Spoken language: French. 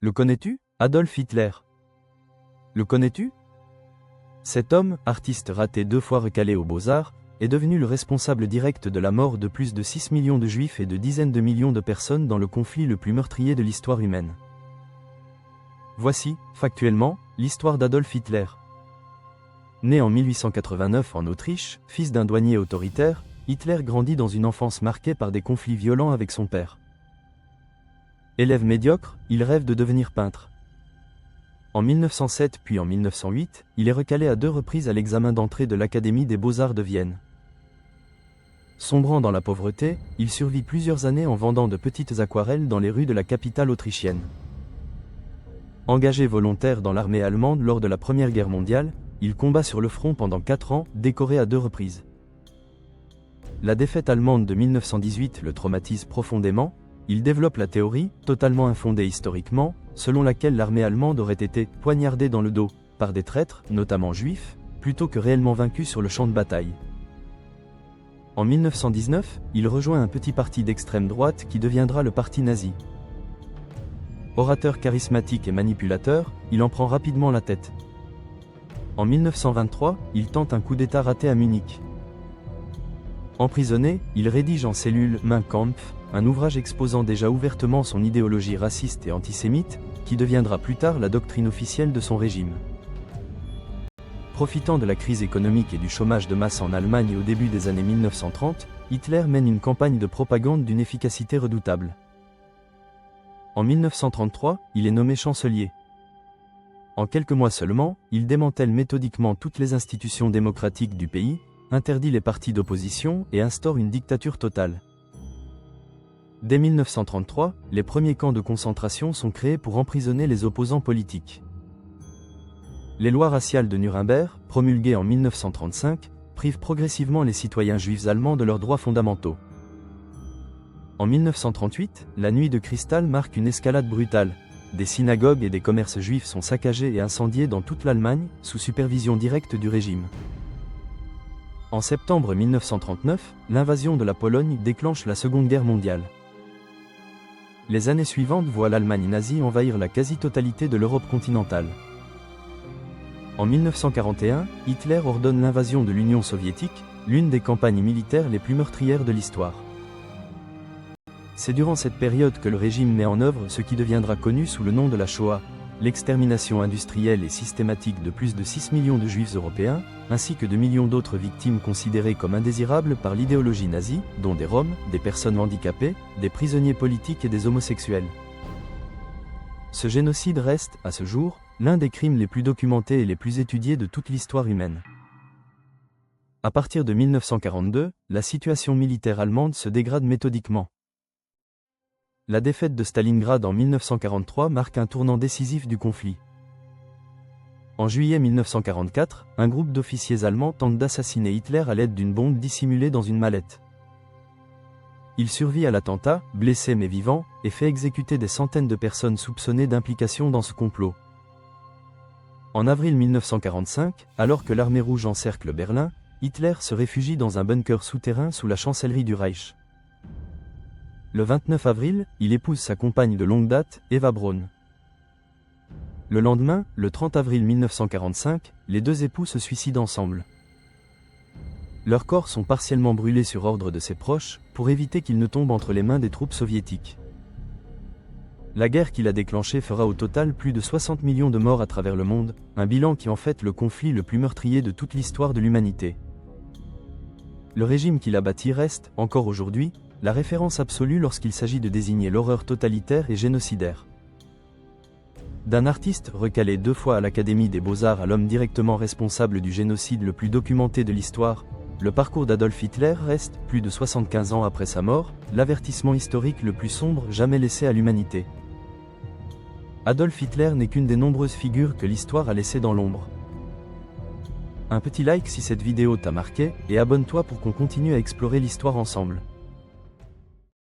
Le connais-tu? Adolf Hitler. Le connais-tu? Cet homme, artiste raté 2 fois recalé aux Beaux-Arts, est devenu le responsable direct de la mort de plus de 6 millions de Juifs et de dizaines de millions de personnes dans le conflit le plus meurtrier de l'histoire humaine. Voici, factuellement, l'histoire d'Adolf Hitler. Né en 1889 en Autriche, fils d'un douanier autoritaire, Hitler grandit dans une enfance marquée par des conflits violents avec son père. Élève médiocre, il rêve de devenir peintre. En 1907 puis en 1908, il est recalé à 2 reprises à l'examen d'entrée de l'Académie des Beaux-Arts de Vienne. Sombrant dans la pauvreté, il survit plusieurs années en vendant de petites aquarelles dans les rues de la capitale autrichienne. Engagé volontaire dans l'armée allemande lors de la Première Guerre mondiale, il combat sur le front pendant 4 ans, décoré à 2 reprises. La défaite allemande de 1918 le traumatise profondément. Il développe la théorie, totalement infondée historiquement, selon laquelle l'armée allemande aurait été poignardée dans le dos par des traîtres, notamment juifs, plutôt que réellement vaincus sur le champ de bataille. En 1919, il rejoint un petit parti d'extrême droite qui deviendra le parti nazi. Orateur charismatique et manipulateur, il en prend rapidement la tête. En 1923, il tente un coup d'État raté à Munich. Emprisonné, il rédige en cellule Mein Kampf, un ouvrage exposant déjà ouvertement son idéologie raciste et antisémite, qui deviendra plus tard la doctrine officielle de son régime. Profitant de la crise économique et du chômage de masse en Allemagne au début des années 1930, Hitler mène une campagne de propagande d'une efficacité redoutable. En 1933, il est nommé chancelier. En quelques mois seulement, il démantèle méthodiquement toutes les institutions démocratiques du pays, interdit les partis d'opposition et instaure une dictature totale. Dès 1933, les premiers camps de concentration sont créés pour emprisonner les opposants politiques. Les lois raciales de Nuremberg, promulguées en 1935, privent progressivement les citoyens juifs allemands de leurs droits fondamentaux. En 1938, la nuit de cristal marque une escalade brutale. Des synagogues et des commerces juifs sont saccagés et incendiés dans toute l'Allemagne, sous supervision directe du régime. En septembre 1939, l'invasion de la Pologne déclenche la Seconde Guerre mondiale. Les années suivantes voient l'Allemagne nazie envahir la quasi-totalité de l'Europe continentale. En 1941, Hitler ordonne l'invasion de l'Union soviétique, l'une des campagnes militaires les plus meurtrières de l'histoire. C'est durant cette période que le régime met en œuvre ce qui deviendra connu sous le nom de la Shoah, l'extermination industrielle et systématique de plus de 6 millions de juifs européens, ainsi que de millions d'autres victimes considérées comme indésirables par l'idéologie nazie, dont des Roms, des personnes handicapées, des prisonniers politiques et des homosexuels. Ce génocide reste, à ce jour, l'un des crimes les plus documentés et les plus étudiés de toute l'histoire humaine. À partir de 1942, la situation militaire allemande se dégrade méthodiquement. La défaite de Stalingrad en 1943 marque un tournant décisif du conflit. En juillet 1944, un groupe d'officiers allemands tente d'assassiner Hitler à l'aide d'une bombe dissimulée dans une mallette. Il survit à l'attentat, blessé mais vivant, et fait exécuter des centaines de personnes soupçonnées d'implication dans ce complot. En avril 1945, alors que l'armée rouge encercle Berlin, Hitler se réfugie dans un bunker souterrain sous la chancellerie du Reich. Le 29 avril, il épouse sa compagne de longue date, Eva Braun. Le lendemain, le 30 avril 1945, les 2 époux se suicident ensemble. Leurs corps sont partiellement brûlés sur ordre de ses proches, pour éviter qu'ils ne tombent entre les mains des troupes soviétiques. La guerre qu'il a déclenchée fera au total plus de 60 millions de morts à travers le monde, un bilan qui en fait le conflit le plus meurtrier de toute l'histoire de l'humanité. Le régime qu'il a bâti reste, encore aujourd'hui, la référence absolue lorsqu'il s'agit de désigner l'horreur totalitaire et génocidaire. D'un artiste recalé 2 fois à l'Académie des Beaux-Arts à l'homme directement responsable du génocide le plus documenté de l'histoire, le parcours d'Adolf Hitler reste, plus de 75 ans après sa mort, l'avertissement historique le plus sombre jamais laissé à l'humanité. Adolf Hitler n'est qu'une des nombreuses figures que l'histoire a laissées dans l'ombre. Un petit like si cette vidéo t'a marqué, et abonne-toi pour qu'on continue à explorer l'histoire ensemble.